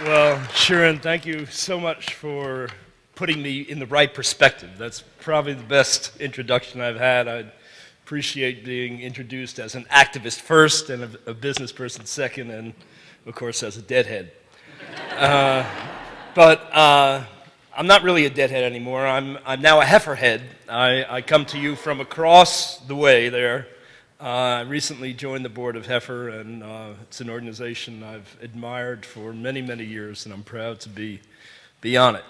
Well, Sharon, thank you so much for putting me in the right perspective. That's probably the best introduction I've had. I appreciate being introduced as an activist first and a business person second, and of course as a deadhead. But I'm not really a deadhead anymore. I'm now a heiferhead. I come to you from across the way there. I recently joined the board of Heifer, and it's an organization I've admired for many, many years, and I'm proud to be on it.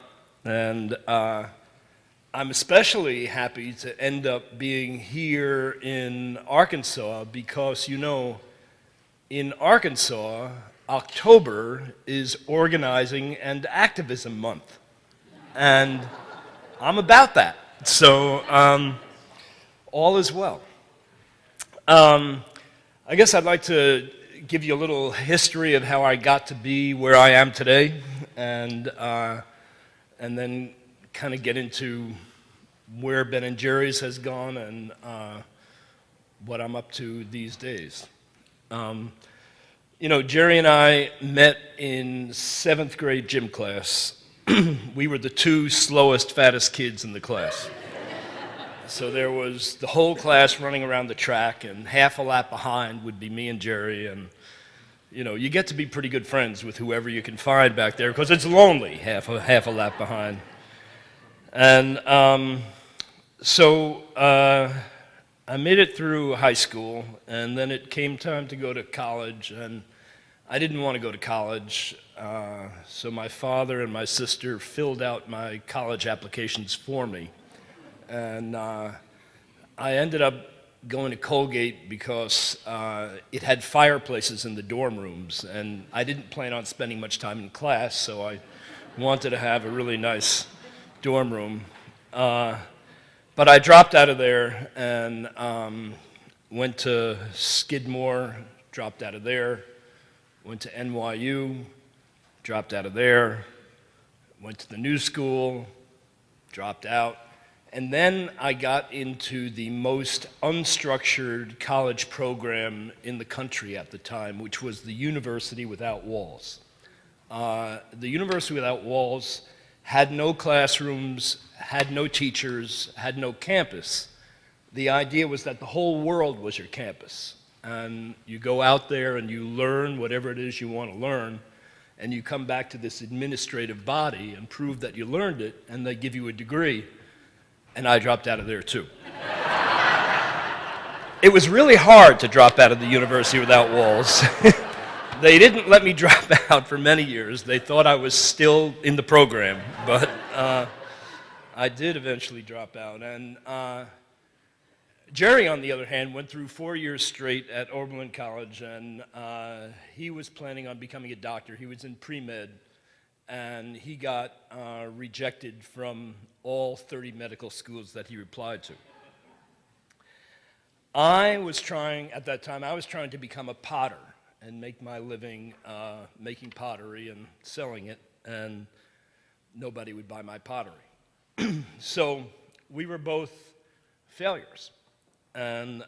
And I'm especially happy to end up being here in Arkansas because, you know, in Arkansas, October is Organizing and Activism Month. And I'm about that. So all is well. I guess I'd like to give you a little history of how I got to be where I am today, and then kind of get into where Ben & Jerry's has gone and what I'm up to these days. You know, Jerry and I met in 7th grade gym class. We were the two slowest, fattest kids in the class. So there was the whole class running around the track, and half a lap behind would be me and Jerry, and you know, you get to be pretty good friends with whoever you can find back there because it's lonely half a lap behind. And so I made it through high school, and then it came time to go to college, and I didn't want to go to college, so my father and my sister filled out my college applications for me. And I ended up going to Colgate because it had fireplaces in the dorm rooms, and I didn't plan on spending much time in class, so I wanted to have a really nice dorm room. But I dropped out of there and went to Skidmore, dropped out of there, went to NYU, dropped out of there, went to the New School, dropped out. And then I got into the most unstructured college program in the country at the time, which was the University Without Walls. The University Without Walls had no classrooms, had no teachers, had no campus. The idea was that the whole world was your campus. And you go out there and you learn whatever it is you want to learn, and you come back to this administrative body and prove that you learned it, and they give you a degree. And I dropped out of there too. It was really hard to drop out of the University Without Walls. They didn't let me drop out for many years. They thought I was still in the program, but I did eventually drop out. And Jerry, on the other hand, went through 4 years straight at Oberlin College, and he was planning on becoming a doctor. He was in pre-med, and he got rejected from all 30 medical schools that he applied to. At that time, I was trying to become a potter and make my living making pottery and selling it, and nobody would buy my pottery. So we were both failures, and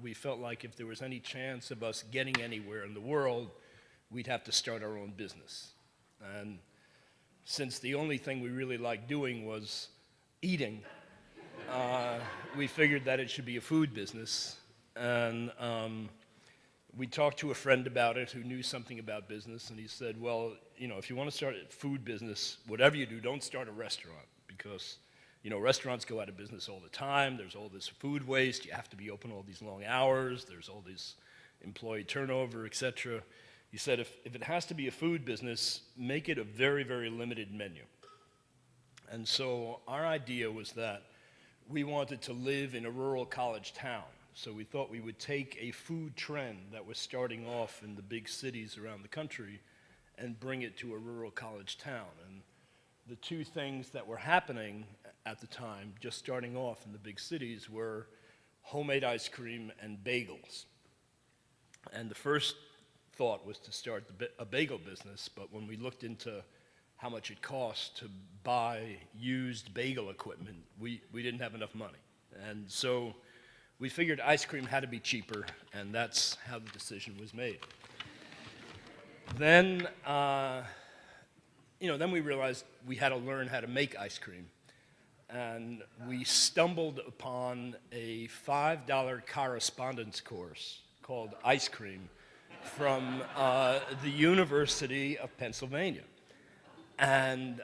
we felt like if there was any chance of us getting anywhere in the world, we'd have to start our own business. And since the only thing we really liked doing was eating, we figured that it should be a food business. And we talked to a friend about it who knew something about business, and he said, well, you know, if you want to start a food business, whatever you do, don't start a restaurant, because, you know, restaurants go out of business all the time. There's all this food waste. You have to be open all these long hours. There's all this employee turnover, etc. He said, if it has to be a food business, make it a very, very limited menu. And so our idea was that we wanted to live in a rural college town. So we thought we would take a food trend that was starting off in the big cities around the country and bring it to a rural college town. And the two things that were happening at the time, just starting off in the big cities, were homemade ice cream and bagels. And the first thought was to start a bagel business, but when we looked into how much it cost to buy used bagel equipment, we didn't have enough money. And so we figured ice cream had to be cheaper, and that's how the decision was made. Then then we realized we had to learn how to make ice cream. And we stumbled upon a $5 correspondence course called Ice Cream from the University of Pennsylvania. And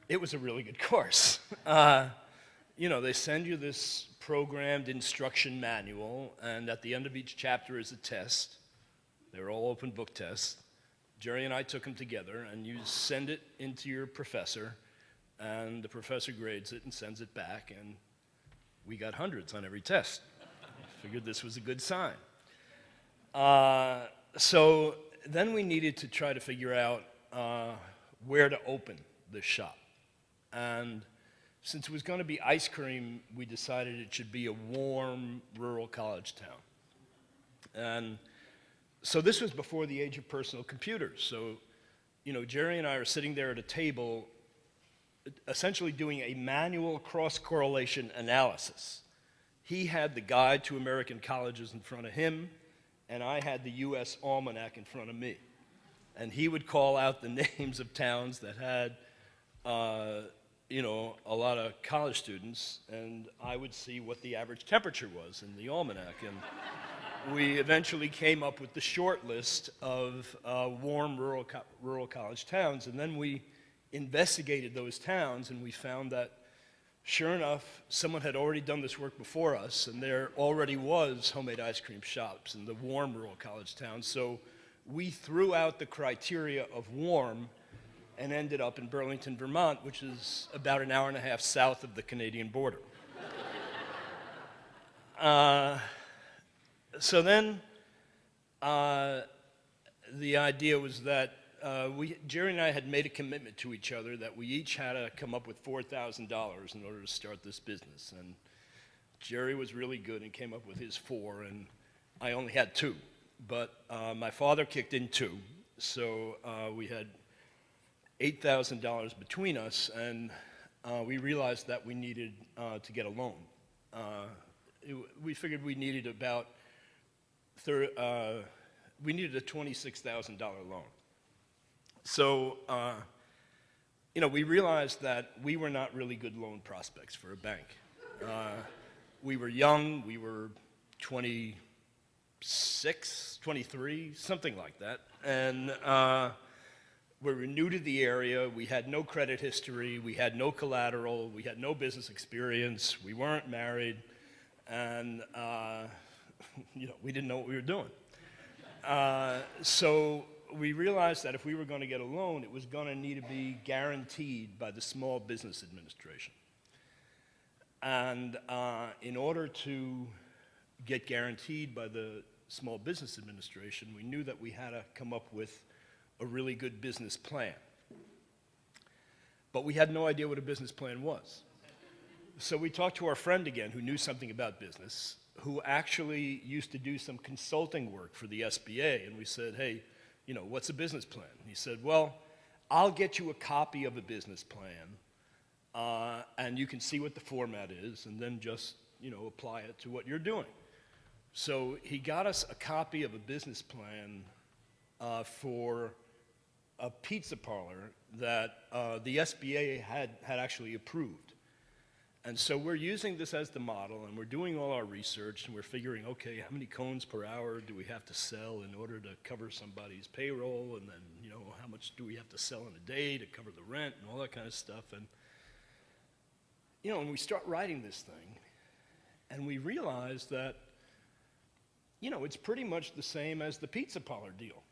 it was a really good course. They send you this programmed instruction manual, and at the end of each chapter is a test. They're all open book tests. Jerry and I took them together, and you send it into your professor, and the professor grades it and sends it back, and we got hundreds on every test. Figured this was a good sign. So then we needed to try to figure out where to open this shop. And since it was going to be ice cream, we decided it should be a warm, rural college town. And so this was before the age of personal computers. So, Jerry and I are sitting there at a table essentially doing a manual cross-correlation analysis. He had the Guide to American Colleges in front of him, and I had the U.S. Almanac in front of me. And he would call out the names of towns that had, a lot of college students, and I would see what the average temperature was in the Almanac. And we eventually came up with the short list of warm rural college towns, and then we investigated those towns, and we found that, sure enough, someone had already done this work before us, and there already was homemade ice cream shops in the warm rural college towns. So we threw out the criteria of warm and ended up in Burlington, Vermont, which is about an hour and a half south of the Canadian border. So then the idea was that Jerry and I had made a commitment to each other that we each had to come up with $4,000 in order to start this business. And Jerry was really good and came up with his $4,000, and I only had $2,000. But my father kicked in $2,000, so we had $8,000 between us, and we realized that we needed to get a loan. We figured we needed about we needed a $26,000 loan. So, we realized that we were not really good loan prospects for a bank. We were young, we were 26, 23, something like that. And we were new to the area, we had no credit history, we had no collateral, we had no business experience, we weren't married, and we didn't know what we were doing. So we realized that if we were going to get a loan, it was going to need to be guaranteed by the Small Business Administration. And in order to get guaranteed by the Small Business Administration, we knew that we had to come up with a really good business plan. But we had no idea what a business plan was. So we talked to our friend again who knew something about business, who actually used to do some consulting work for the SBA, and we said, hey, what's a business plan? He said, well, I'll get you a copy of a business plan, and you can see what the format is, and then just, apply it to what you're doing. So he got us a copy of a business plan for a pizza parlor that the SBA had actually approved. And so we're using this as the model, and we're doing all our research, and we're figuring, okay, how many cones per hour do we have to sell in order to cover somebody's payroll, and then, how much do we have to sell in a day to cover the rent and all that kind of stuff. And, and we start writing this thing, and we realize that, it's pretty much the same as the pizza parlor deal.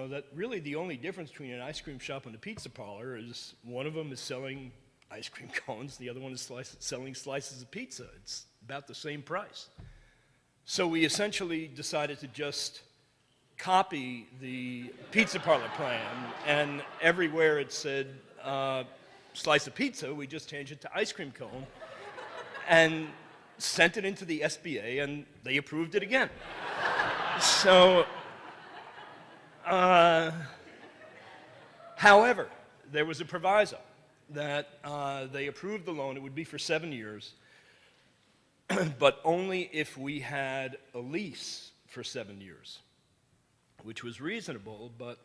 That really the only difference between an ice cream shop and a pizza parlor is one of them is selling ice cream cones, the other one is selling slices of pizza. It's about the same price. So we essentially decided to just copy the pizza parlor plan, and everywhere it said slice of pizza, we just changed it to ice cream cone, and sent it into the SBA, and they approved it again. So, however, there was a proviso that they approved the loan. It would be for 7 years, but only if we had a lease for 7 years, which was reasonable, but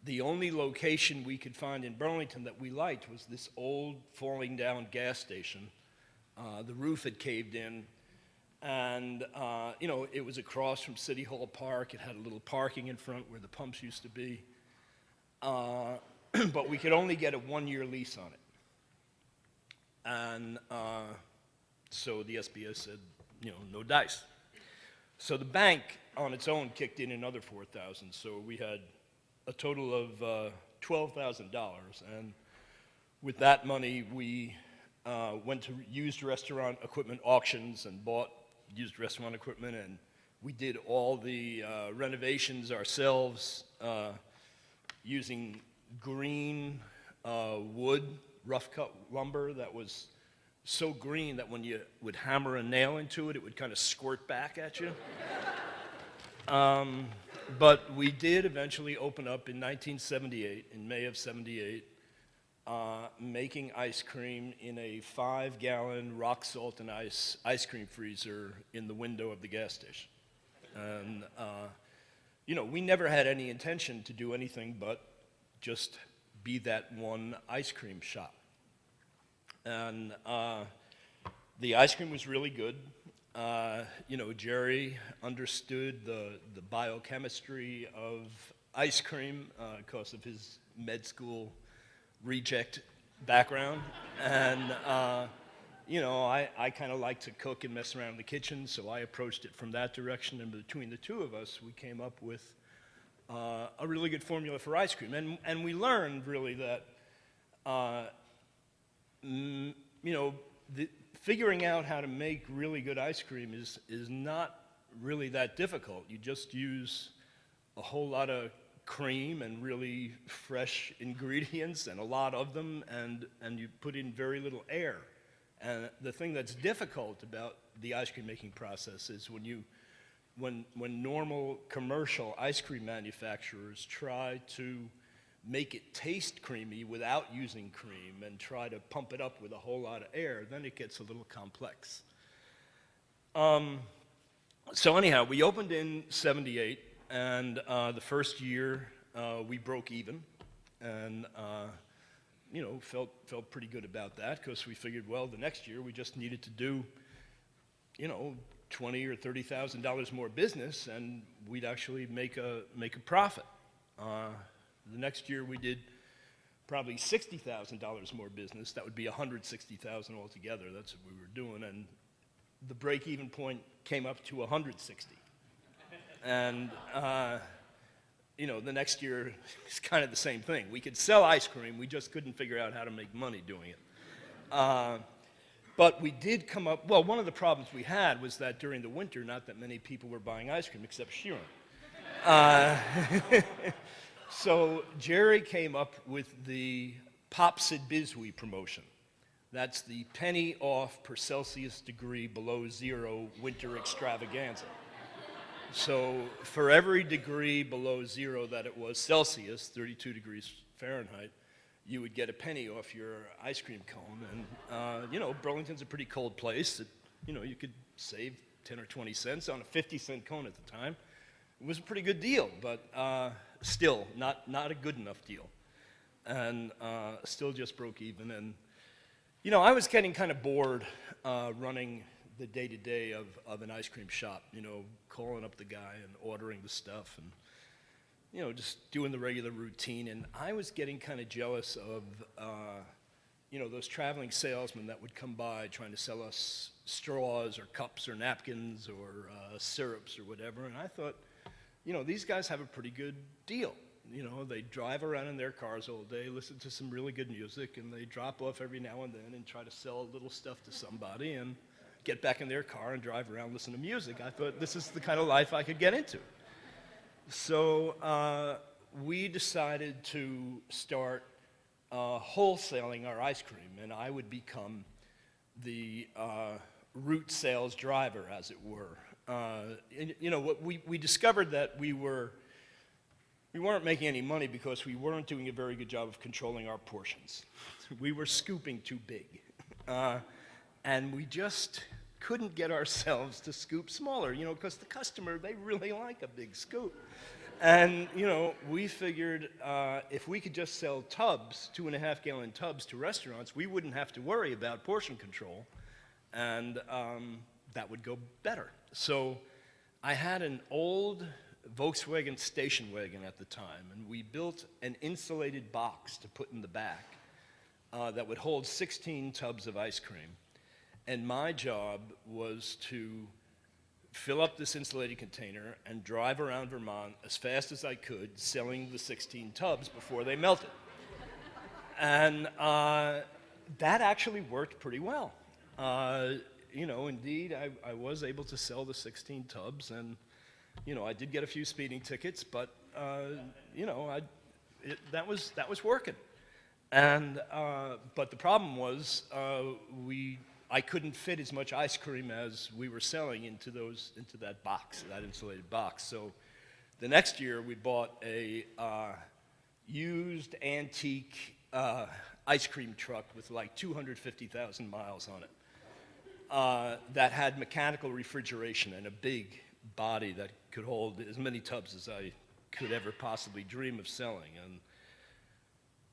the only location we could find in Burlington that we liked was this old falling down gas station. The roof had caved in, and you know, it was across from City Hall Park. It had a little parking in front where the pumps used to be. But we could only get a 1-year lease on it. And so the SBS said, you know, no dice. So the bank on its own kicked in another $4,000. So we had a total of $12,000. And with that money, we went to used restaurant equipment auctions and bought used restaurant equipment. And we did all the renovations ourselves using green wood, rough cut lumber that was so green that when you would hammer a nail into it, it would kind of squirt back at you. But we did eventually open up in 1978, in May of '78, making ice cream in a 5-gallon rock salt and ice cream freezer in the window of the gas station. And you know, we never had any intention to do anything but just be that one ice cream shop. And the ice cream was really good. You know, Jerry understood the biochemistry of ice cream because of his med school reject background. And, you know, I kind of like to cook and mess around in the kitchen, so I approached it from that direction. And between the two of us, we came up with a really good formula for ice cream. And we learned really that you know, figuring out how to make really good ice cream is not really that difficult. You just use a whole lot of cream and really fresh ingredients and a lot of them, and you put in very little air. And the thing that's difficult about the ice cream making process is when normal commercial ice cream manufacturers try to make it taste creamy without using cream and try to pump it up with a whole lot of air, then it gets a little complex. So anyhow, we opened in '78, and the first year we broke even, and you know, felt pretty good about that because we figured, well, the next year we just needed to do, you know, $20,000 or $30,000 more business, and we'd actually make a profit. The next year we did probably $60,000 more business. That would be $160,000 altogether. That's what we were doing, and the break-even point came up to 160. And you know, the next year it's kind of the same thing. We could sell ice cream, we just couldn't figure out how to make money doing it. But we did come up, well, one of the problems we had was that during the winter, not that many people were buying ice cream except Sheeran. So Jerry came up with the Popsid Bizwee promotion. That's the penny off per Celsius degree below zero winter extravaganza. So for every degree below zero that it was Celsius, 32 degrees Fahrenheit, you would get a penny off your ice cream cone. And, you know, Burlington's a pretty cold place. You know, you could save 10 or 20 cents on a 50-cent cone at the time. It was a pretty good deal, but still not a good enough deal. And still just broke even. And, you know, I was getting kind of bored running the day-to-day of an ice cream shop, you know, calling up the guy and ordering the stuff and, you know, just doing the regular routine. And I was getting kind of jealous of, you know, those traveling salesmen that would come by trying to sell us straws or cups or napkins or syrups or whatever. And I thought, you know, these guys have a pretty good deal. You know, they drive around in their cars all day, listen to some really good music, and they drop off every now and then and try to sell a little stuff to somebody and get back in their car and drive around, listen to music. I thought this is the kind of life I could get into. So we decided to start wholesaling our ice cream, and I would become the route sales driver, as it were. You know, we discovered that we weren't making any money because we weren't doing a very good job of controlling our portions. We were scooping too big. And we just couldn't get ourselves to scoop smaller, you know, because the customer, they really like a big scoop. And, you know, we figured if we could just sell tubs, 2.5-gallon tubs to restaurants, we wouldn't have to worry about portion control, and that would go better. So I had an old Volkswagen station wagon at the time, and we built an insulated box to put in the back that would hold 16 tubs of ice cream. And my job was to fill up this insulated container and drive around Vermont as fast as I could, selling the 16 tubs before they melted. And that actually worked pretty well. You know, indeed, I was able to sell the 16 tubs, and, you know, I did get a few speeding tickets, but, you know, that was working. And, but the problem was I couldn't fit as much ice cream as we were selling into that box, that insulated box. So the next year we bought a used antique ice cream truck with like 250,000 miles on it that had mechanical refrigeration and a big body that could hold as many tubs as I could ever possibly dream of selling. And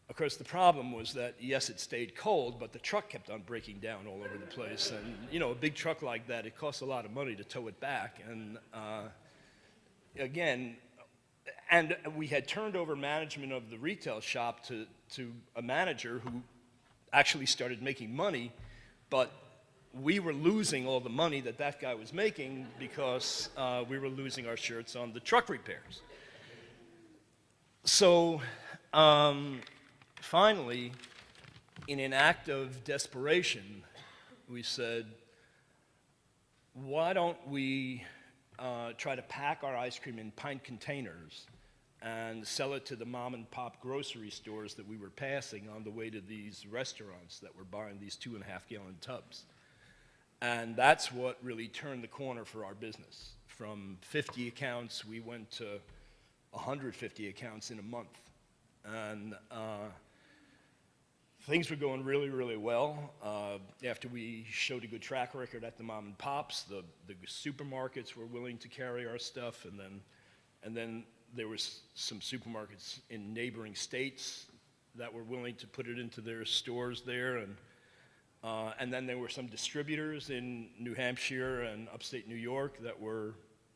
of course, the problem was that, yes, it stayed cold, but the truck kept on breaking down all over the place. And, you know, a big truck like that, it costs a lot of money to tow it back. And, again, and we had turned over management of the retail shop to a manager who actually started making money, but we were losing all the money that guy was making because we were losing our shirts on the truck repairs. So, finally, in an act of desperation, we said, why don't we try to pack our ice cream in pint containers and sell it to the mom and pop grocery stores that we were passing on the way to these restaurants that were buying these 2.5-gallon tubs. And that's what really turned the corner for our business. From 50 accounts, we went to 150 accounts in a month. And things were going really, really well. After we showed a good track record at the mom and pops, the supermarkets were willing to carry our stuff, and then there was some supermarkets in neighboring states that were willing to put it into their stores there, and then there were some distributors in New Hampshire and upstate New York that were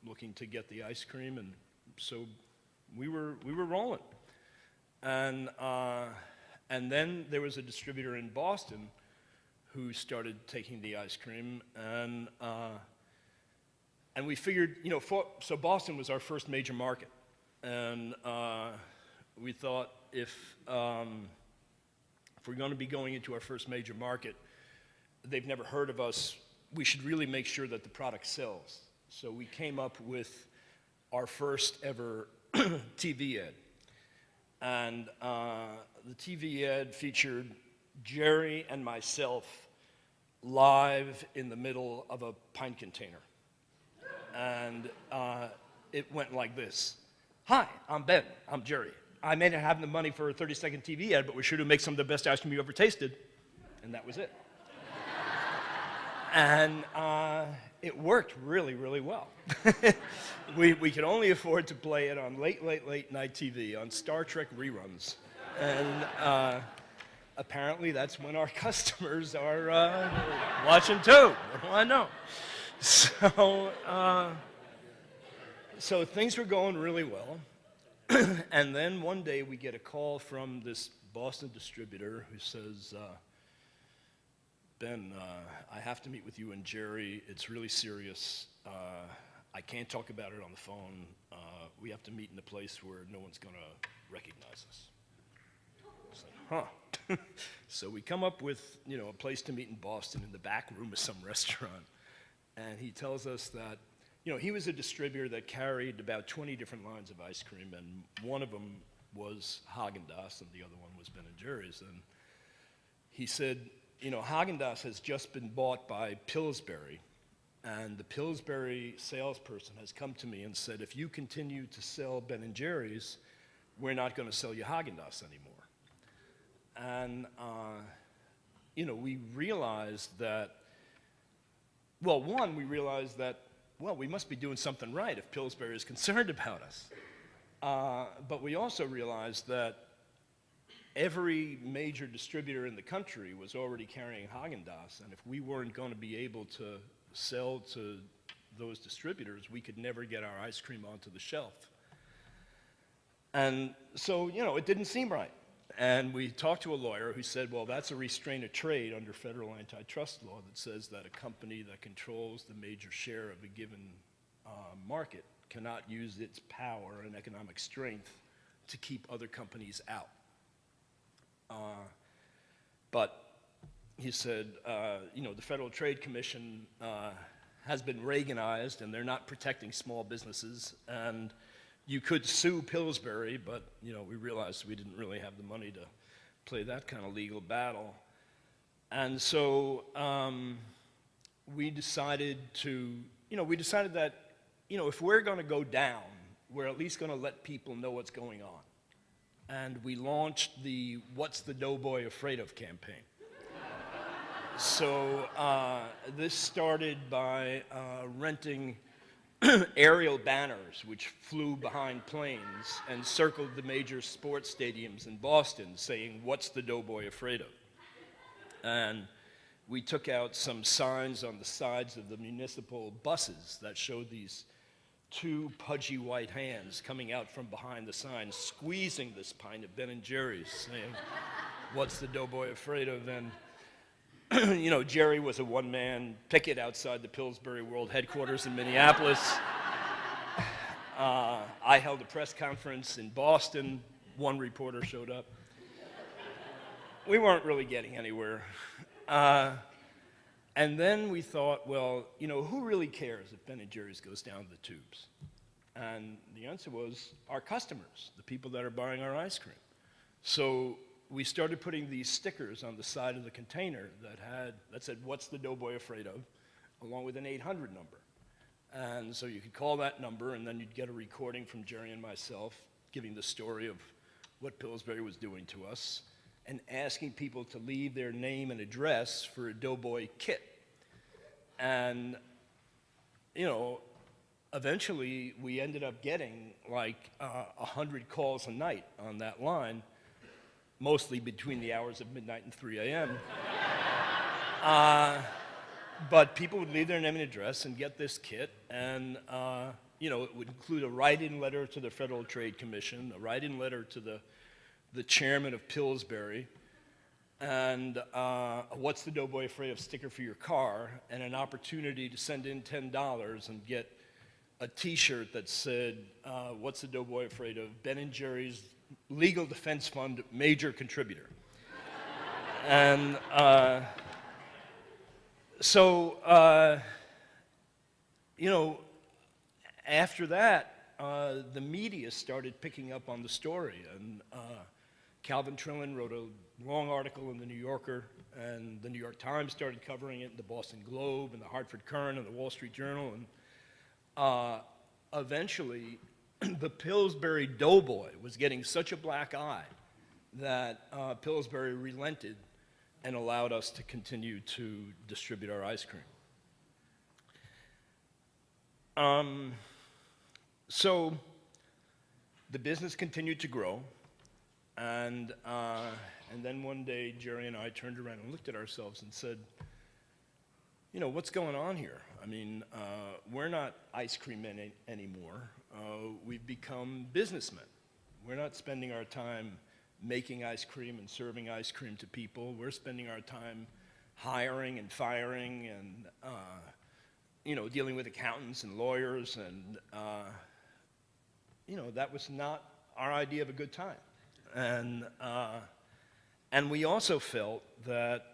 looking to get the ice cream, and so we were rolling. And then there was a distributor in Boston who started taking the ice cream, and we figured, you know, so Boston was our first major market, and we thought if we're going to be going into our first major market, they've never heard of us, we should really make sure that the product sells. So we came up with our first ever TV ad. And the TV ad featured Jerry and myself live in the middle of a pint container. And it went like this. Hi, I'm Ben. I'm Jerry. I may not have the money for a 30-second TV ad, but we're sure to make some of the best ice cream you ever tasted. And that was it. And it worked really, really well. We could only afford to play it on late night TV, on Star Trek reruns. And apparently that's when our customers are watching too. What do I know? So things were going really well. And then one day we get a call from this Boston distributor who says, Ben, I have to meet with you and Jerry. It's really serious. I can't talk about it on the phone. We have to meet in a place where no one's going to recognize us. It's like, huh. So we come up with, you know, a place to meet in Boston in the back room of some restaurant. And he tells us that, you know, he was a distributor that carried about 20 different lines of ice cream, and one of them was Haagen-Dazs, and the other one was Ben & Jerry's. And he said, you know, Haagen-Dazs has just been bought by Pillsbury, and the Pillsbury salesperson has come to me and said, if you continue to sell Ben & Jerry's, we're not going to sell you Haagen-Dazs anymore. And, you know, we realized that, well, one, we realized that, well, we must be doing something right if Pillsbury is concerned about us. But we also realized that every major distributor in the country was already carrying Haagen-Dazs, and if we weren't going to be able to sell to those distributors, we could never get our ice cream onto the shelf. And so, you know, it didn't seem right. And we talked to a lawyer who said, well, that's a restraint of trade under federal antitrust law that says that a company that controls the major share of a given market cannot use its power and economic strength to keep other companies out. But he said, you know, the Federal Trade Commission has been Reaganized, and they're not protecting small businesses. And you could sue Pillsbury, but, you know, we realized we didn't really have the money to play that kind of legal battle. And so we decided to, that, you know, if we're going to go down, we're at least going to let people know what's going on. And we launched the What's the Doughboy Afraid Of campaign. So this started by renting aerial banners which flew behind planes and circled the major sports stadiums in Boston saying, "What's the doughboy afraid of?" And we took out some signs on the sides of the municipal buses that showed these two pudgy white hands coming out from behind the sign, squeezing this pint of Ben & Jerry's, saying, "What's the doughboy afraid of?" And you know, Jerry was a one-man picket outside the Pillsbury World headquarters in Minneapolis. I held a press conference in Boston. One reporter showed up. We weren't really getting anywhere. And then we thought, well, you know, who really cares if Ben & Jerry's goes down the tubes? And the answer was our customers, the people that are buying our ice cream. So we started putting these stickers on the side of the container that said, "What's the doughboy afraid of?" along with an 800 number. And so you could call that number, and then you'd get a recording from Jerry and myself giving the story of what Pillsbury was doing to us and asking people to leave their name and address for a doughboy kit. And, you know, eventually we ended up getting like 100 calls a night on that line, mostly between the hours of midnight and 3 a.m. But people would leave their name and address and get this kit, and you know, it would include a write-in letter to the Federal Trade Commission, a write-in letter to the chairman of Pillsbury, and a "What's the doughboy afraid of" sticker for your car, and an opportunity to send in $10 and get a T-shirt that said, "What's the doughboy afraid of? Ben & Jerry's Legal Defense Fund major contributor." And so, you know, after that, the media started picking up on the story, and Calvin Trillin wrote a long article in the New Yorker, and the New York Times started covering it, and the Boston Globe, and the Hartford Courant, and the Wall Street Journal, and eventually the Pillsbury doughboy was getting such a black eye that Pillsbury relented and allowed us to continue to distribute our ice cream. So the business continued to grow, and then one day Jerry and I turned around and looked at ourselves and said, you know, what's going on here? I mean, we're not ice cream men anymore. We've become businessmen. We're not spending our time making ice cream and serving ice cream to people. We're spending our time hiring and firing and, you know, dealing with accountants and lawyers, and, you know, that was not our idea of a good time. And we also felt that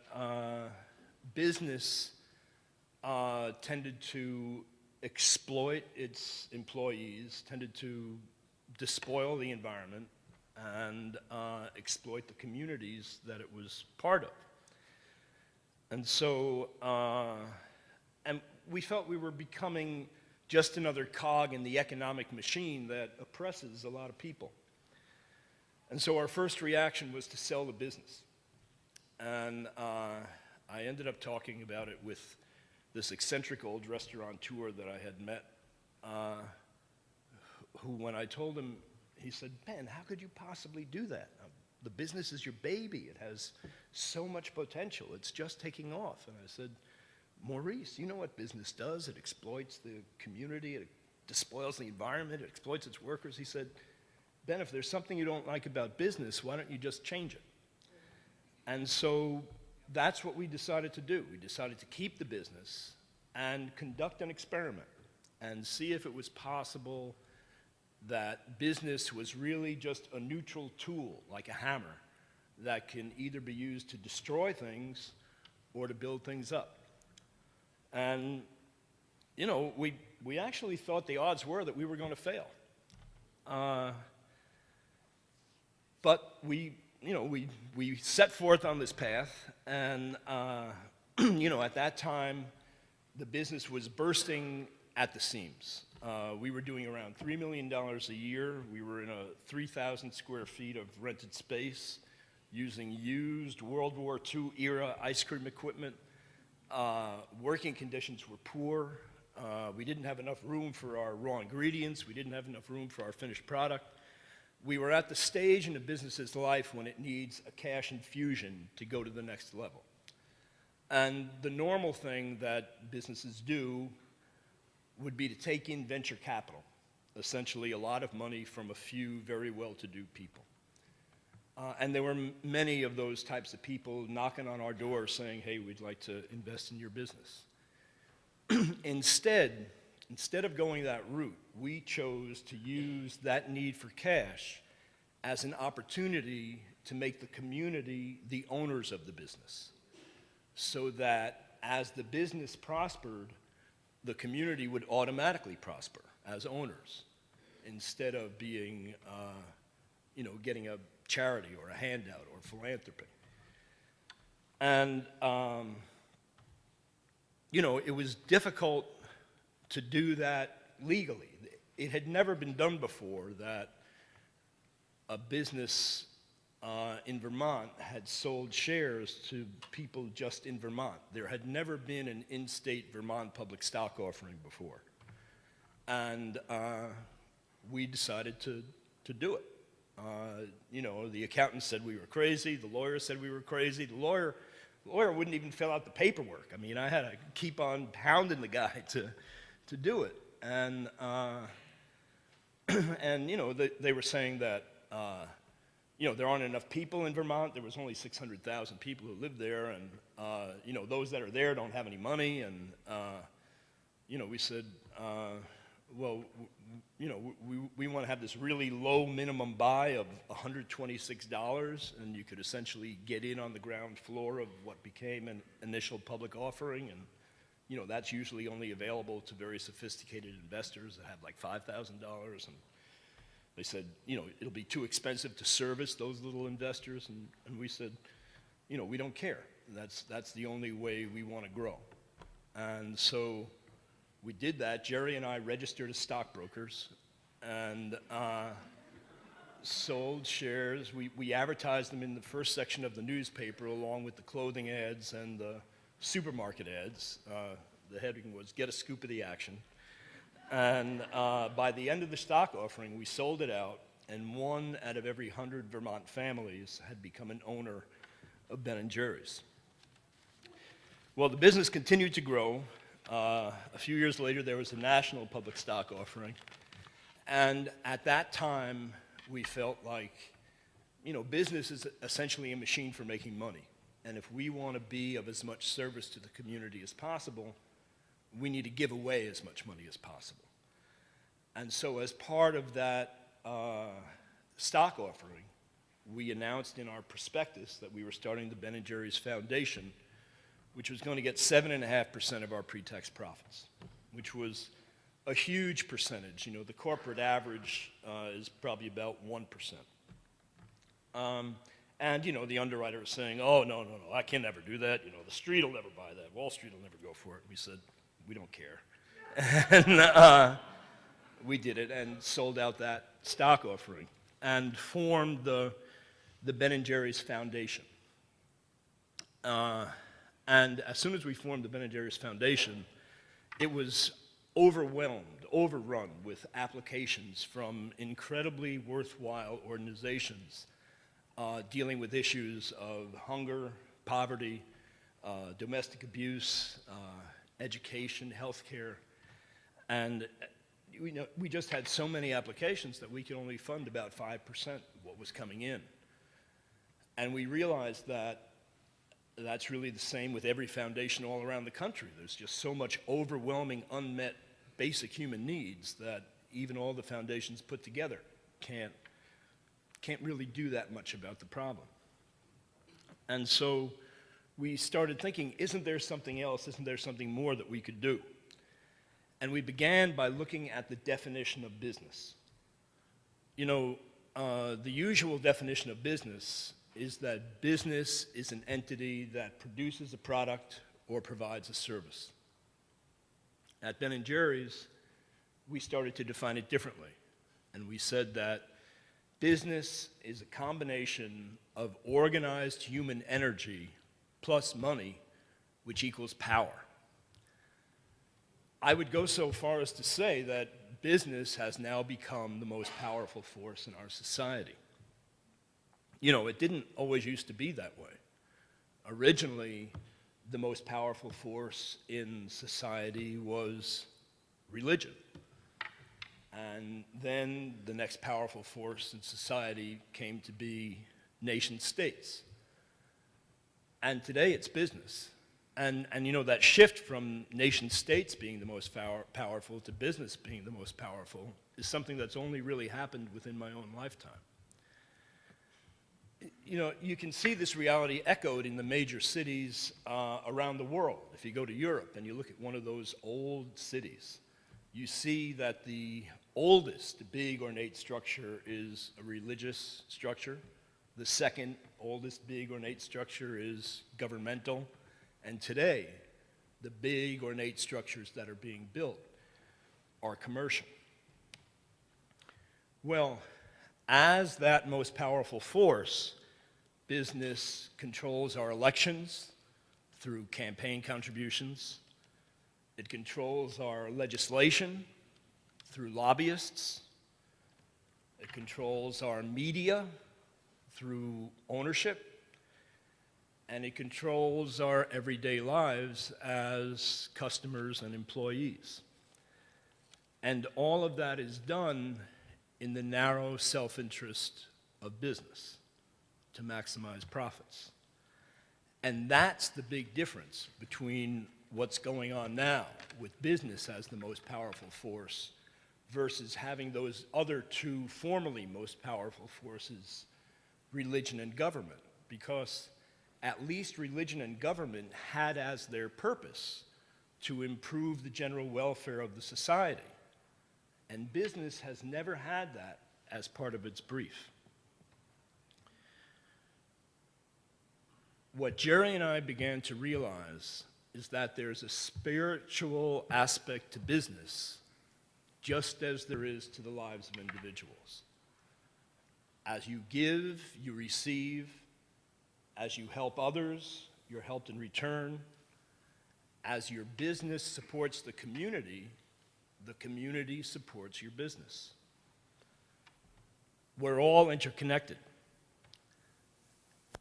business tended to exploit its employees, tended to despoil the environment, and exploit the communities that it was part of. And so, and we felt we were becoming just another cog in the economic machine that oppresses a lot of people. And so our first reaction was to sell the business. And I ended up talking about it with this eccentric old restaurateur that I had met, who, when I told him He said, Ben, how could you possibly do that? The business is your baby. It has so much potential. It's just taking off. And I said, Maurice, you know what business does? It exploits the community. It despoils the environment. It exploits its workers. He said, Ben, if there's something you don't like about business, why don't you just change it? And so that's what we decided to do. We decided to keep the business and conduct an experiment and see if it was possible that business was really just a neutral tool, like a hammer, that can either be used to destroy things or to build things up. And, you know, we actually thought the odds were that we were going to fail. But we set forth on this path, and, you know, at that time, the business was bursting at the seams. We were doing around $3 million a year. We were in a 3,000 square feet of rented space using used World War II era ice cream equipment. Working conditions were poor. We didn't have enough room for our raw ingredients. We didn't have enough room for our finished product. We were at the stage in the business's life when it needs a cash infusion to go to the next level. And the normal thing that businesses do would be to take in venture capital, essentially a lot of money from a few very well-to-do people. And there were many of those types of people knocking on our door saying, hey, we'd like to invest in your business. Instead of going that route, we chose to use that need for cash as an opportunity to make the community the owners of the business, so that as the business prospered, the community would automatically prosper as owners, instead of being, you know, getting a charity or a handout or philanthropy. And, you know, it was difficult to do that legally. It had never been done before that a business in Vermont had sold shares to people just in Vermont. There had never been an in-state Vermont public stock offering before. And we decided to do it. You know, the accountant said we were crazy. The lawyer said we were crazy. The lawyer wouldn't even fill out the paperwork. I mean, I had to keep on pounding the guy to do it. And, and you know, they were saying that, you know, there aren't enough people in Vermont. There was only 600,000 people who lived there, and, you know, those that are there don't have any money. And, you know, we said, well, you know, we want to have this really low minimum buy of $126, and you could essentially get in on the ground floor of what became an initial public offering. And, you know, that's usually only available to very sophisticated investors that have like $5,000. And they said, you know, it'll be too expensive to service those little investors. And we said, you know, we don't care. That's the only way we want to grow. And so we did that. Jerry and I registered as stockbrokers and sold shares. We advertised them in the first section of the newspaper along with the clothing ads and the supermarket ads. The heading was, "Get a scoop of the action." And by the end of the stock offering, we sold it out, and 1 out of every 100 Vermont families had become an owner of Ben & Jerry's. Well, the business continued to grow. A few years later, there was a national public stock offering. And at that time, we felt like, you know, business is essentially a machine for making money. And if we want to be of as much service to the community as possible, we need to give away as much money as possible. And so as part of that stock offering, we announced in our prospectus that we were starting the Ben & Jerry's Foundation, which was going to get 7.5% of our pre-tax profits, which was a huge percentage. You know, the corporate average is probably about 1%. And, you know, the underwriter was saying, oh, no, I can never do that. You know, the street will never buy that. Wall Street will never go for it. We said, we don't care. And we did it and sold out that stock offering and formed the Ben & Jerry's Foundation. And as soon as we formed the Ben & Jerry's Foundation, it was overwhelmed overrun with applications from incredibly worthwhile organizations dealing with issues of hunger, poverty, domestic abuse, education, healthcare, and we just had so many applications that we could only fund about 5% of what was coming in. And we realized that that's really the same with every foundation all around the country. There's just so much overwhelming unmet basic human needs that even all the foundations put together can't really do that much about the problem. And so we started thinking, isn't there something else? Isn't there something more that we could do? And we began by looking at the definition of business. You know, the usual definition of business is that business is an entity that produces a product or provides a service. At Ben & Jerry's, we started to define it differently. And we said that business is a combination of organized human energy plus money, which equals power. I would go so far as to say that business has now become the most powerful force in our society. You know, it didn't always used to be that way. Originally, the most powerful force in society was religion. And then the next powerful force in society came to be nation states. And today it's business. And you know, that shift from nation states being the most powerful to business being the most powerful is something that's only really happened within my own lifetime. You know, you can see this reality echoed in the major cities around the world. If you go to Europe and you look at one of those old cities, you see that the oldest big ornate structure is a religious structure. The second oldest big ornate structure is governmental. And today, the big ornate structures that are being built are commercial. Well, as that most powerful force, business controls our elections through campaign contributions. It controls our legislation through lobbyists. It controls our media through ownership. And it controls our everyday lives as customers and employees. And all of that is done in the narrow self-interest of business to maximize profits. And that's the big difference between what's going on now with business as the most powerful force versus having those other two formerly most powerful forces, religion and government. Because at least religion and government had as their purpose to improve the general welfare of the society. And business has never had that as part of its brief. What Jerry and I began to realize is that there's a spiritual aspect to business just as there is to the lives of individuals. As you give, you receive. As you help others, you're helped in return. As your business supports the community supports your business. We're all interconnected.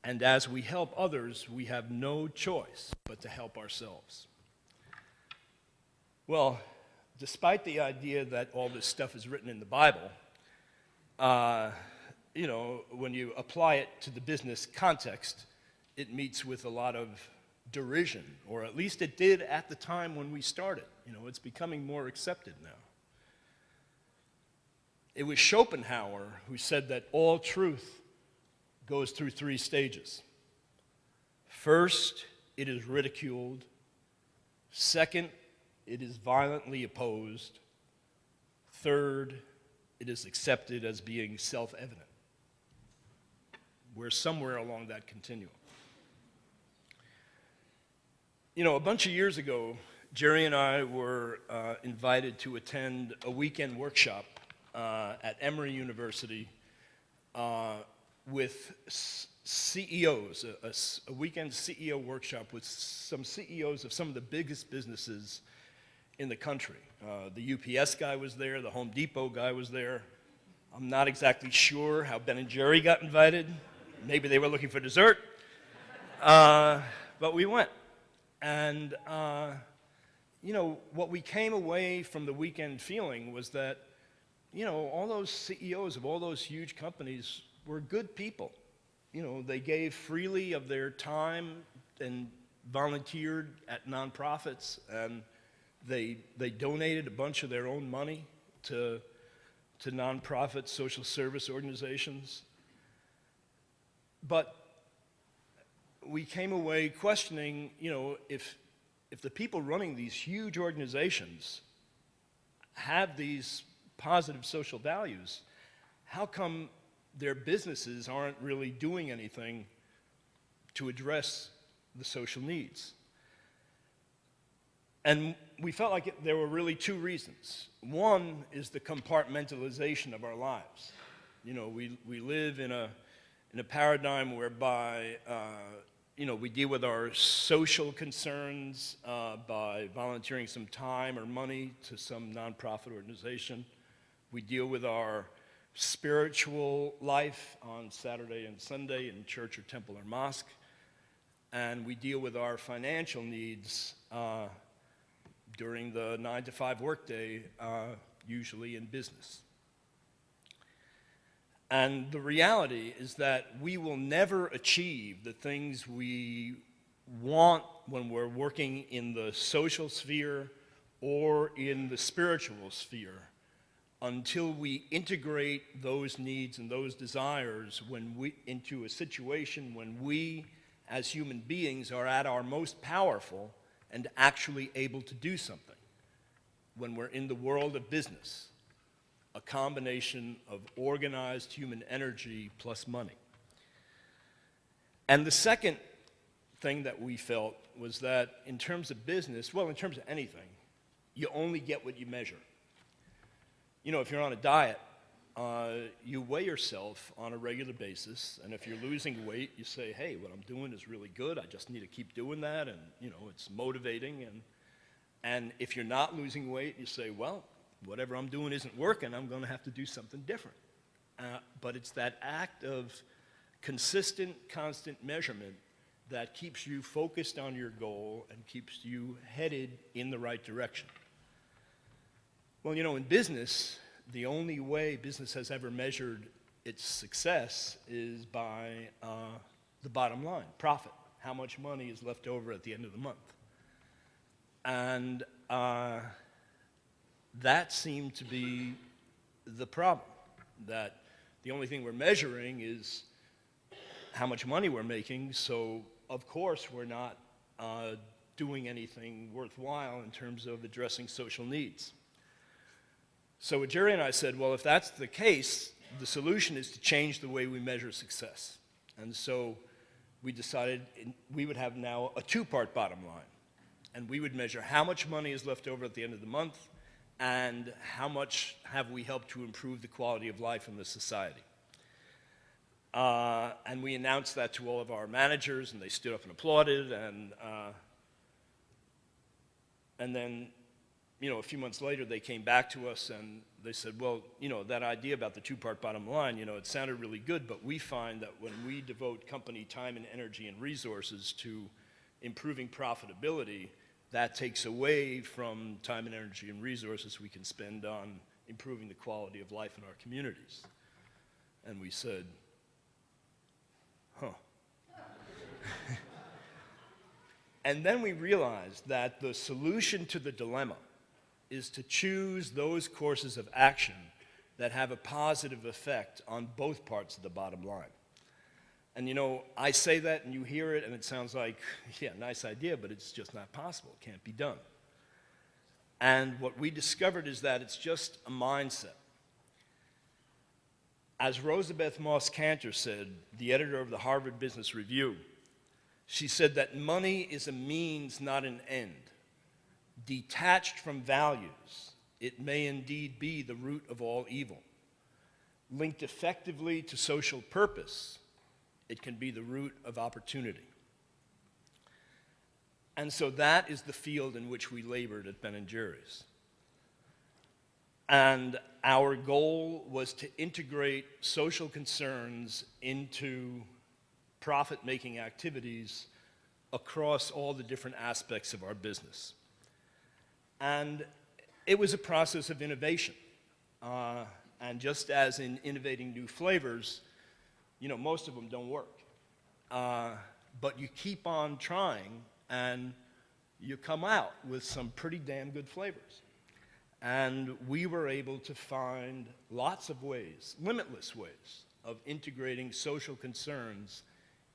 And as we help others, we have no choice but to help ourselves. Well, despite the idea that all this stuff is written in the Bible, you know, when you apply it to the business context, it meets with a lot of derision, or at least it did at the time when we started. You know, it's becoming more accepted now. It was Schopenhauer who said that all truth goes through three stages. First, it is ridiculed. Second, it is violently opposed. Third, it is accepted as being self-evident. We're somewhere along that continuum. You know, a bunch of years ago, Jerry and I were invited to attend a weekend workshop at Emory University with CEOs, a weekend CEO workshop with some CEOs of some of the biggest businesses in the country. The UPS guy was there, the Home Depot guy was there. I'm not exactly sure how Ben & Jerry got invited. Maybe they were looking for dessert. But we went. And, you know, what we came away from the weekend feeling was that, you know, all those CEOs of all those huge companies were good people. You know, they gave freely of their time and volunteered at nonprofits, and they donated a bunch of their own money to nonprofit social service organizations. But we came away questioning, you know, if the people running these huge organizations have these positive social values, how come their businesses aren't really doing anything to address the social needs? And we felt like there were really two reasons. One is the compartmentalization of our lives. You know, we live in a paradigm whereby you know, we deal with our social concerns by volunteering some time or money to some nonprofit organization. We deal with our spiritual life on Saturday and Sunday in church or temple or mosque. And we deal with our financial needs during the 9-to-5 workday, usually in business. And the reality is that we will never achieve the things we want when we're working in the social sphere or in the spiritual sphere until we integrate those needs and those desires into a situation when we, as human beings, are at our most powerful and actually able to do something, when we're in the world of business. A combination of organized human energy plus money. And the second thing that we felt was that in terms of business, well, in terms of anything, you only get what you measure. You know, if you're on a diet, you weigh yourself on a regular basis, and if you're losing weight, you say, hey, what I'm doing is really good, I just need to keep doing that, and, you know, it's motivating. And if you're not losing weight, you say, well, whatever I'm doing isn't working, I'm going to have to do something different. But it's that act of consistent, constant measurement that keeps you focused on your goal and keeps you headed in the right direction. Well, you know, in business, the only way business has ever measured its success is by the bottom line, profit. How much money is left over at the end of the month. And that seemed to be the problem, that the only thing we're measuring is how much money we're making, so of course we're not doing anything worthwhile in terms of addressing social needs. So Jerry and I said, well, if that's the case, the solution is to change the way we measure success. And so we decided we would have now a two-part bottom line. And we would measure how much money is left over at the end of the month and how much have we helped to improve the quality of life in the society. And we announced that to all of our managers, and they stood up and applauded. And then, you know, a few months later, they came back to us and they said, well, you know, that idea about the two-part bottom line, you know, it sounded really good, but we find that when we devote company time and energy and resources to improving profitability, that takes away from time and energy and resources we can spend on improving the quality of life in our communities. And we said, huh. And then we realized that the solution to the dilemma is to choose those courses of action that have a positive effect on both parts of the bottom line. And you know, I say that and you hear it and it sounds like, yeah, nice idea, but it's just not possible. It can't be done. And what we discovered is that it's just a mindset. As Rosabeth Moss Kanter said, the editor of the Harvard Business Review, she said that money is a means, not an end. Detached from values, it may indeed be the root of all evil. Linked effectively to social purpose, it can be the root of opportunity. And so that is the field in which we labored at Ben & Jerry's. And our goal was to integrate social concerns into profit-making activities across all the different aspects of our business. And it was a process of innovation. And just as in innovating new flavors, you know, most of them don't work. But you keep on trying, and you come out with some pretty damn good flavors. And we were able to find lots of ways, limitless ways, of integrating social concerns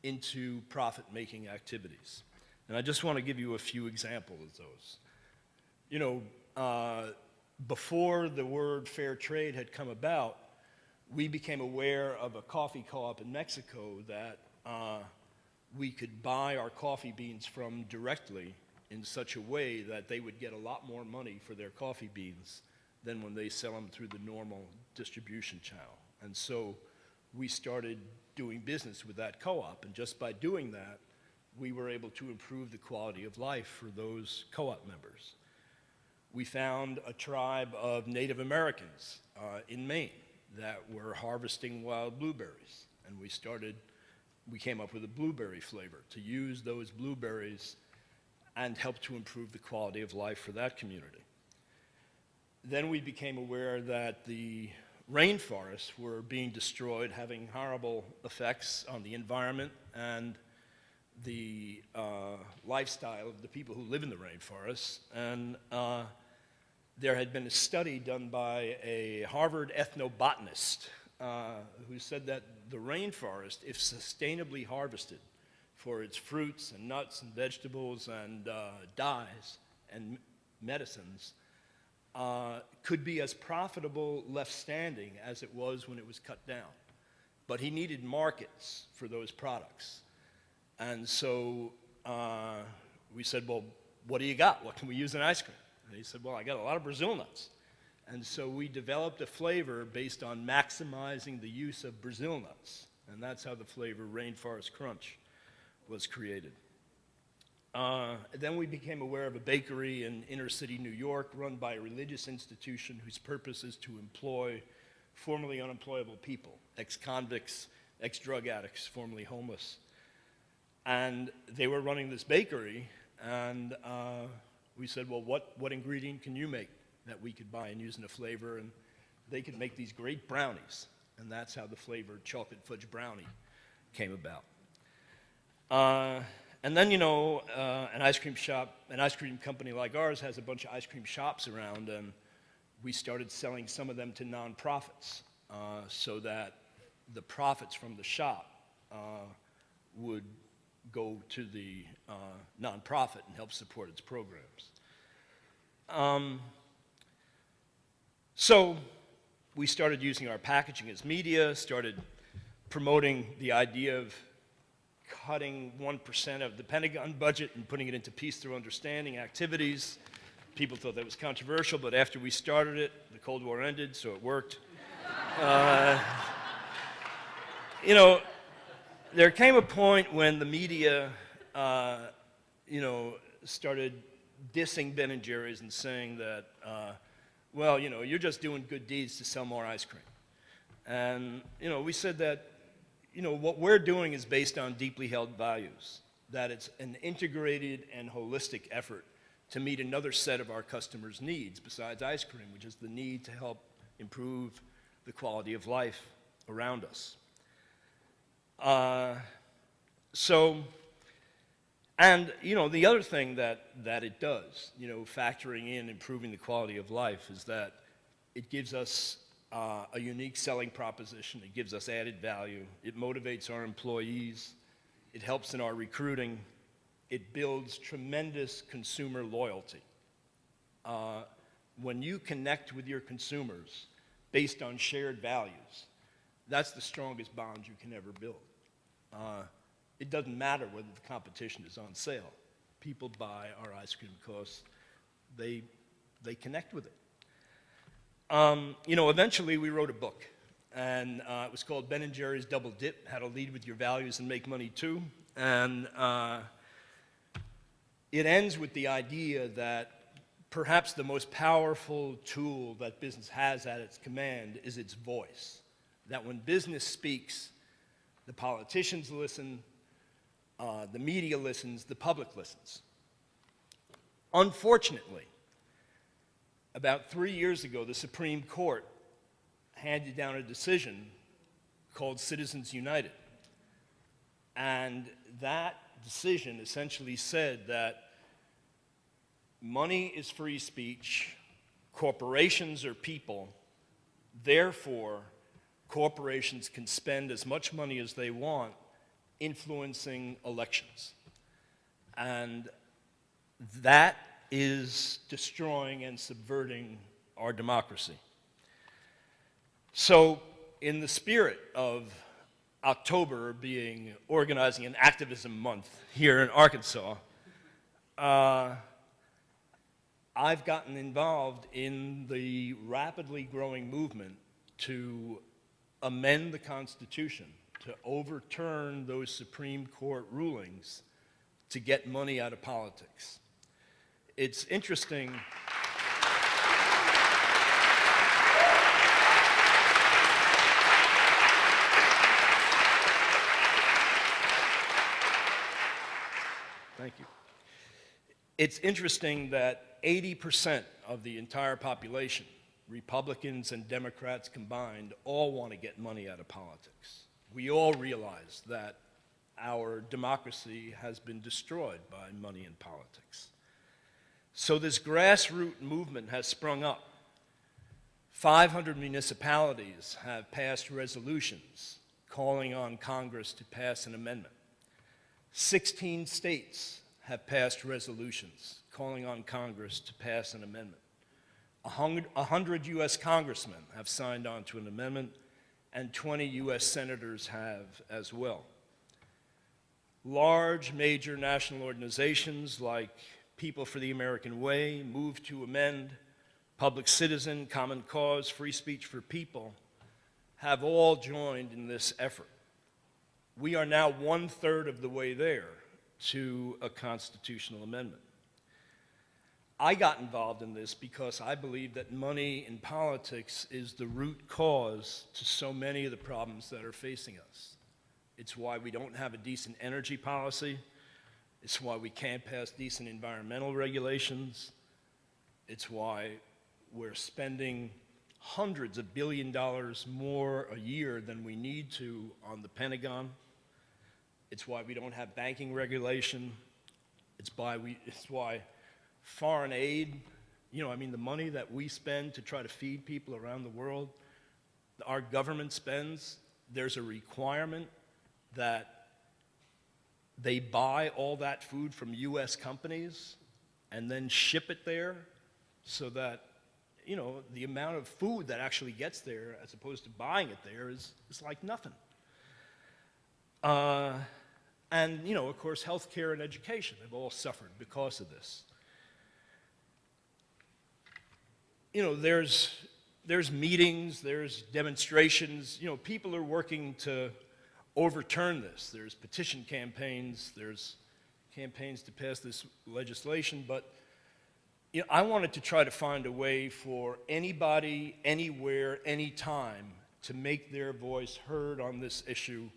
into profit-making activities. And I just want to give you a few examples of those. You know, before the word fair trade had come about, we became aware of a coffee co-op in Mexico that we could buy our coffee beans from directly in such a way that they would get a lot more money for their coffee beans than when they sell them through the normal distribution channel. And so we started doing business with that co-op, and just by doing that, we were able to improve the quality of life for those co-op members. We found a tribe of Native Americans in Maine that were harvesting wild blueberries, and we came up with a blueberry flavor to use those blueberries and help to improve the quality of life for that community. Then we became aware that the rainforests were being destroyed, having horrible effects on the environment and the lifestyle of the people who live in the rainforests. And there had been a study done by a Harvard ethnobotanist who said that the rainforest, if sustainably harvested for its fruits and nuts and vegetables and dyes and medicines, could be as profitable left standing as it was when it was cut down. But he needed markets for those products. And so we said, well, what do you got? What can we use in ice cream? And he said, well, I got a lot of Brazil nuts. And so we developed a flavor based on maximizing the use of Brazil nuts. And that's how the flavor Rainforest Crunch was created. Then we became aware of a bakery in inner city New York run by a religious institution whose purpose is to employ formerly unemployable people, ex-convicts, ex-drug addicts, formerly homeless. And they were running this bakery, and we said, well, what ingredient can you make that we could buy and use in a flavor? And they could make these great brownies, and that's how the flavored chocolate fudge brownie came about. And then, you know, an ice cream company like ours has a bunch of ice cream shops around, and we started selling some of them to nonprofits so that the profits from the shop would go to the nonprofit and help support its programs. So we started using our packaging as media, started promoting the idea of cutting 1% of the Pentagon budget and putting it into peace through understanding activities. People thought that was controversial, but after we started it, the Cold War ended, so it worked. You know, there came a point when the media, you know, started dissing Ben & Jerry's and saying that, well, you know, you're just doing good deeds to sell more ice cream. And, you know, we said that, you know, what we're doing is based on deeply held values, that it's an integrated and holistic effort to meet another set of our customers' needs besides ice cream, which is the need to help improve the quality of life around us. And, you know, the other thing that it does, you know, factoring in improving the quality of life, is that it gives us a unique selling proposition. It gives us added value. It motivates our employees. It helps in our recruiting. It builds tremendous consumer loyalty. When you connect with your consumers based on shared values, that's the strongest bond you can ever build. It doesn't matter whether the competition is on sale. People buy our ice cream because they connect with it. You know, eventually we wrote a book, and it was called Ben & Jerry's Double Dip: How to Lead with Your Values and Make Money Too. And It ends with the idea that perhaps the most powerful tool that business has at its command is its voice. That when business speaks, the politicians listen, the media listens, the public listens. Unfortunately, about 3 years ago, the Supreme Court handed down a decision called Citizens United. And that decision essentially said that money is free speech, corporations are people, therefore corporations can spend as much money as they want influencing elections. And that is destroying and subverting our democracy. So, in the spirit of October being organizing an activism month here in Arkansas, I've gotten involved in the rapidly growing movement to amend the Constitution, to overturn those Supreme Court rulings to get money out of politics. It's interesting. Thank you. It's interesting that 80% of the entire population, Republicans and Democrats combined, all want to get money out of politics. We all realize that our democracy has been destroyed by money in politics. So this grassroots movement has sprung up. 500 municipalities have passed resolutions calling on Congress to pass an amendment. 16 states have passed resolutions calling on Congress to pass an amendment. 100 U.S. congressmen have signed on to an amendment, and 20 U.S. senators have as well. Large, major national organizations like People for the American Way, Move to Amend, Public Citizen, Common Cause, Free Speech for People have all joined in this effort. We are now 1/3 of the way there to a constitutional amendment. I got involved in this because I believe that money in politics is the root cause to so many of the problems that are facing us. It's why we don't have a decent energy policy. It's why we can't pass decent environmental regulations. It's why we're spending hundreds of billion dollars more a year than we need to on the Pentagon. It's why we don't have banking regulation. It's why foreign aid, the money that we spend to try to feed people around the world, our government spends, there's a requirement that they buy all that food from U.S. companies and then ship it there so that, the amount of food that actually gets there as opposed to buying it there is like nothing. And, of course, healthcare and education have all suffered because of this. There's meetings, there's demonstrations, people are working to overturn this. There's petition campaigns, there's campaigns to pass this legislation, but I wanted to try to find a way for anybody, anywhere, anytime to make their voice heard on this issue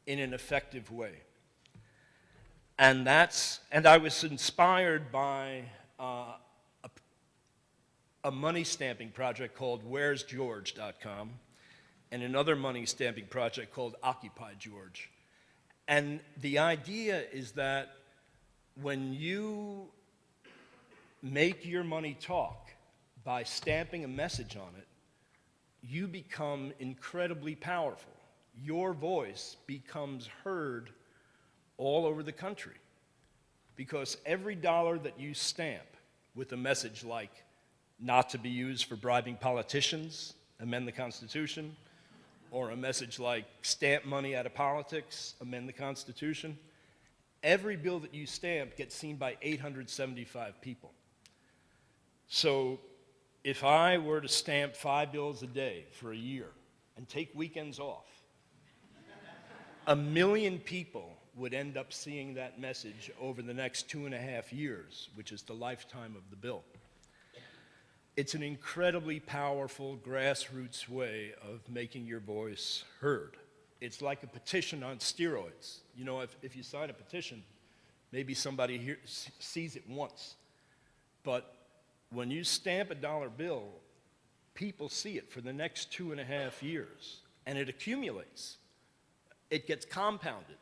in an effective way. And I was inspired by a money stamping project called where'sgeorge.com and another money stamping project called Occupy George. And the idea is that when you make your money talk by stamping a message on it, you become incredibly powerful. Your voice becomes heard all over the country because every dollar that you stamp with a message like not to be used for bribing politicians, amend the Constitution, or a message like stamp money out of politics, amend the Constitution, every bill that you stamp gets seen by 875 people. So if I were to stamp 5 bills a day for a year and take weekends off, 1 million people would end up seeing that message over the next 2.5 years, which is the lifetime of the bill. It's an incredibly powerful grassroots way of making your voice heard. It's like a petition on steroids. You know, if you sign a petition, maybe somebody here sees it once. But when you stamp a dollar bill, people see it for the next 2.5 years, and it accumulates. It gets compounded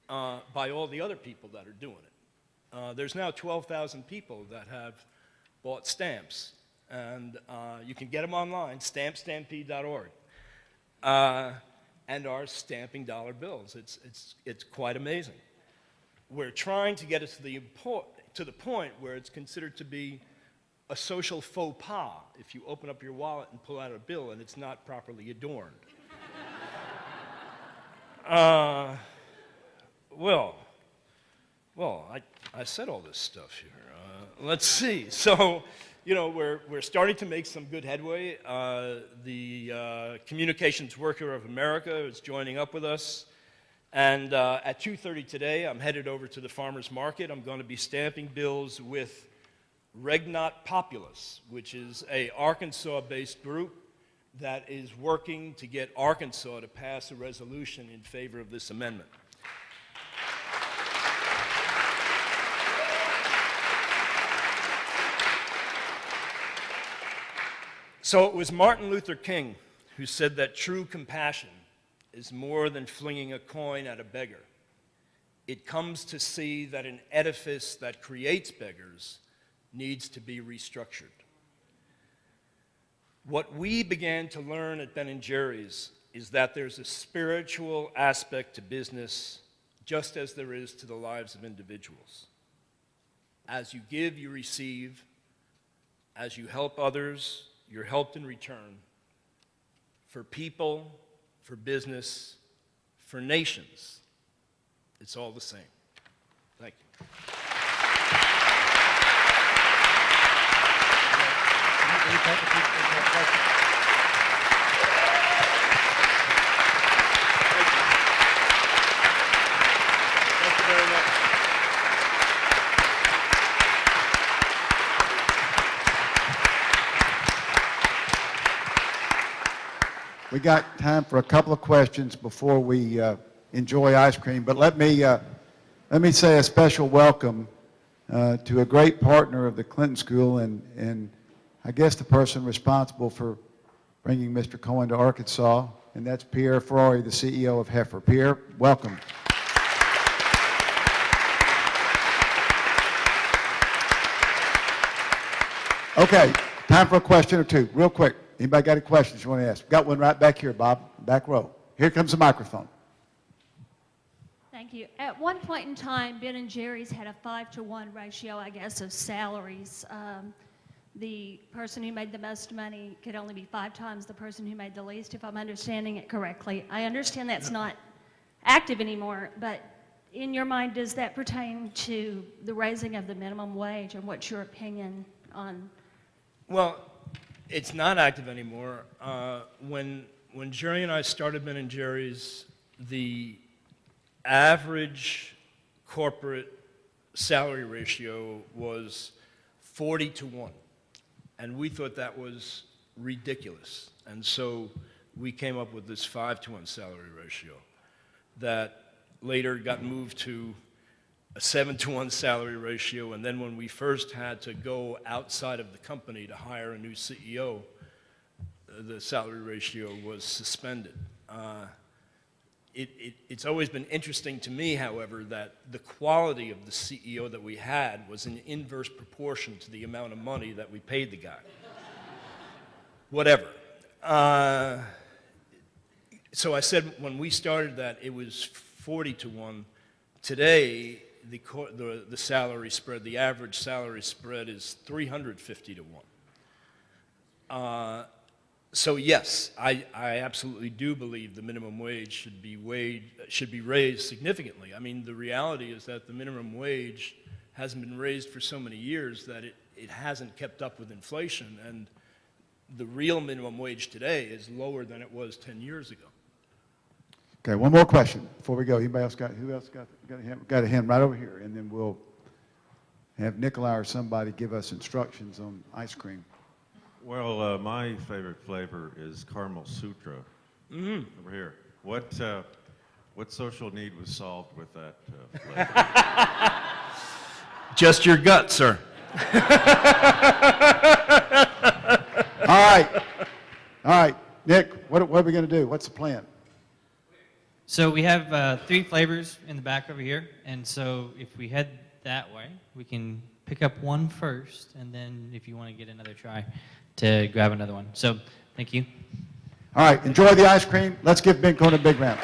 by all the other people that are doing it. There's now 12,000 people that have bought stamps, and you can get them online, stampstampede.org, and are stamping dollar bills. It's quite amazing. We're trying to get it to the point where it's considered to be a social faux pas if you open up your wallet and pull out a bill and it's not properly adorned. Well, I said all this stuff here. Let's see. So, you know, we're starting to make some good headway. The Communications Worker of America is joining up with us. And at 2:30 today, I'm headed over to the farmer's market. I'm going to be stamping bills with Regnat Populus, which is a Arkansas-based group that is working to get Arkansas to pass a resolution in favor of this amendment. So it was Martin Luther King who said that true compassion is more than flinging a coin at a beggar. It comes to see that an edifice that creates beggars needs to be restructured. What we began to learn at Ben & Jerry's is that there's a spiritual aspect to business just as there is to the lives of individuals. As you give, you receive. As you help others, you're helped in return. For people, for business, for nations, it's all the same. Thank you. Thank you very much. We got time for a couple of questions before we enjoy ice cream, but let me say a special welcome to a great partner of the Clinton School and I guess the person responsible for bringing Mr. Cohen to Arkansas, and that's Pierre Ferrari, the CEO of Heifer. Pierre, welcome. Okay, time for a question or two, real quick. Anybody got any questions you want to ask? Got one right back here, Bob, back row. Here comes the microphone. Thank you. At one point in time, Ben & Jerry's had a 5-to-1 ratio, I guess, of salaries. The person who made the most money could only be 5 times the person who made the least, if I'm understanding it correctly. I understand that's not active anymore, but in your mind, does that pertain to the raising of the minimum wage, and what's your opinion on? Well, it's not active anymore. When Jerry and I started Ben & Jerry's, the average corporate salary ratio was 40-to-1. And we thought that was ridiculous. And so we came up with this 5-to-1 salary ratio that later got moved to a 7-to-1 salary ratio. And then when we first had to go outside of the company to hire a new CEO, the salary ratio was suspended. It's always been interesting to me, however, that the quality of the CEO that we had was in inverse proportion to the amount of money that we paid the guy. Whatever. So I said when we started that it was 40-to-1. Today, the salary spread, the average salary spread is 350-to-1. So yes, I absolutely do believe the minimum wage should be raised significantly. I mean, the reality is that the minimum wage hasn't been raised for so many years that it hasn't kept up with inflation, and the real minimum wage today is lower than it was 10 years ago. Okay, one more question before we go. Anybody else got, who else got a hand right over here? And then we'll have Nikolai or somebody give us instructions on ice cream. Well, my favorite flavor is caramel sutra. Over here. What social need was solved with that flavor? Just your gut, sir. All right, Nick, what are we going to do? What's the plan? So we have 3 flavors in the back over here, and so if we head that way, we can pick up one first, and then if you want to get another try, to grab another one. So thank you. All right, enjoy the ice cream. Let's give Ben Cohen a big round.